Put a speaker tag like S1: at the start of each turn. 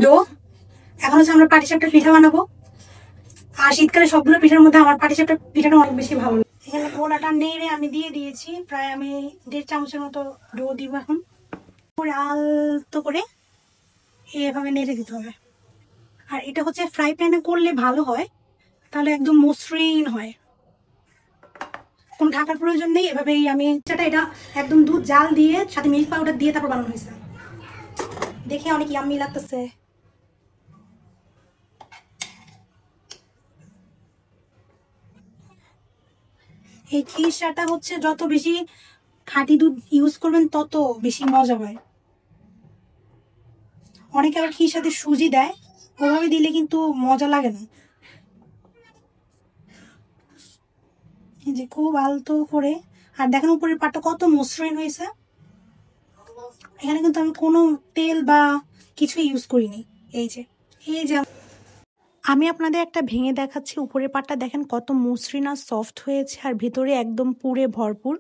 S1: তো এখন হচ্ছে আমরা পাটিসাপটার পিঠা বানাবো। আর শীতকালে সবগুলো পিঠার মধ্যে আমার পাটিসাপটার পিঠাটা অনেক বেশি ভালো লাগে। এখানে গোলাটা নেড়ে আমি দিয়ে দিয়েছি, প্রায় আমি 1.5 চামচের মতো ডো দিব। এখন পুরো আলতো করে এভাবে নেড়ে দিতে হবে। আর এটা হচ্ছে ফ্রাই প্যানে করলে ভালো হয়, তাহলে একদম মসৃণ হয়, কোনো ঢাকার প্রয়োজন নেই। এভাবেই আমি এটা একদম দুধ জাল দিয়ে সাথে মিল্ক পাউডার দিয়ে তারপর বানানো হয়েছে। দেখে অনেক ইয়াম্মি লাগতেছে। এই খিরসাটা হচ্ছে যত বেশি খাঁটি দুধ ইউজ করবেন তত বেশি মজা হয়। অনেকে আবার ক্ষীর সাথে সুজি দেয়, ওভাবে দিলে কিন্তু মজা লাগে না। এই যে খুব আলতো করে, আর দেখেন উপরের পাটটা কত মসৃণ হয়েছে। এখানে কিন্তু আমি কোনো তেল বা কিছু ইউজ করিনি। এই যে আমি আপনাদের একটা ভেঙে দেখাচ্ছি। উপরের পাটটা দেখেন কত মসৃণ আর সফট হয়েছে, আর ভেতরে একদম পুরে ভরপুর।